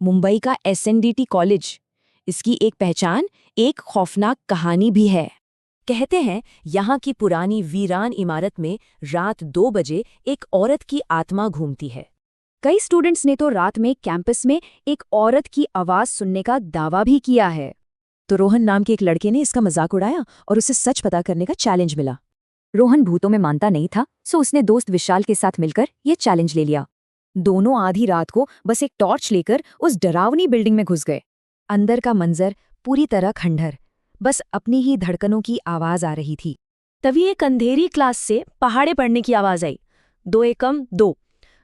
मुंबई का SNDT college. इसकी एक पहचान, एक खौफनाक कहानी भी है। कहते हैं यहाँ की पुरानी वीरान इमारत में रात 2 बजे एक औरत की आत्मा घूमती है। कई स्टूडेंट्स ने तो रात में कैंपस में एक औरत की आवाज सुनने का दावा भी किया है। तो रोहन नाम के एक लड़के ने इसका मजाक उड़ाया और उसे सच पता करने का चैलेंज मिला। रोहन भूतों में मानता नहीं था, सो उसने दोस्त विशाल के साथ मिलकर यह चैलेंज ले लिया। दोनों आधी रात को बस एक टॉर्च लेकर उस डरावनी बिल्डिंग में घुस गए। अंदर का मंजर पूरी तरह खंडहर, बस अपनी ही धड़कनों की आवाज आ रही थी। तभी एक अंधेरी क्लास से पहाड़े पड़ने की आवाज आई। 2 एकम 2,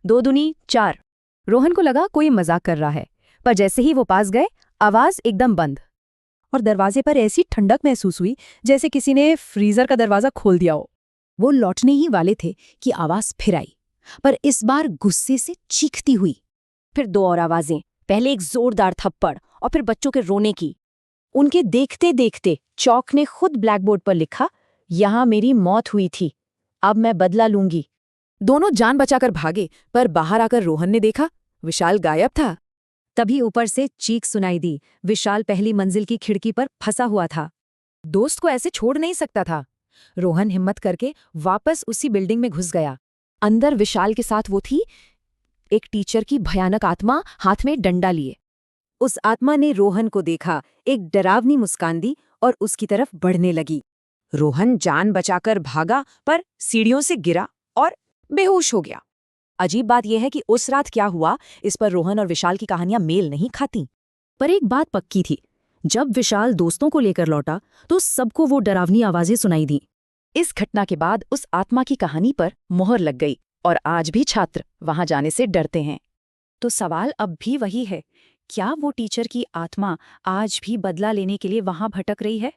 2 दूनी 4। रोहन को लगा कोई मजाक कर रहा है, पर जैसे ही वो पास गए आवाज एकदम बंद और दरवाजे पर ऐसी ठंडक महसूस हुई जैसे किसी ने फ्रीजर का दरवाजा खोल दिया हो। वो लौटने ही वाले थे कि आवाज फिर आई, पर इस बार गुस्से से चीखती हुई। फिर 2 और आवाजें, पहले एक जोरदार थप्पड़ और फिर बच्चों के रोने की। उनके देखते देखते चौक ने खुद ब्लैकबोर्ड पर लिखा, यहां मेरी मौत हुई थी, अब मैं बदला लूंगी। दोनों जान बचाकर भागे, पर बाहर आकर रोहन ने देखा विशाल गायब था। तभी ऊपर से चीख सुनाई दी। विशाल पहली मंजिल की खिड़की पर फंसा हुआ था। दोस्त को ऐसे छोड़ नहीं सकता था। रोहन हिम्मत करके वापस उसी बिल्डिंग में घुस गया। अंदर विशाल के साथ वो थी, एक टीचर की भयानक आत्मा, हाथ में डंडा लिए। उस आत्मा ने रोहन को देखा, एक डरावनी मुस्कान दी और उसकी तरफ बढ़ने लगी। रोहन जान बचाकर भागा, पर सीढ़ियों से गिरा और बेहोश हो गया। अजीब बात यह है कि उस रात क्या हुआ, इस पर रोहन और विशाल की कहानियां मेल नहीं खाती। पर एक बात पक्की थी, जब विशाल दोस्तों को लेकर लौटा तो सबको वो डरावनी आवाजें सुनाई दी। इस घटना के बाद उस आत्मा की कहानी पर मोहर लग गई और आज भी छात्र वहां जाने से डरते हैं। तो सवाल अब भी वही है, क्या वो टीचर की आत्मा आज भी बदला लेने के लिए वहां भटक रही है?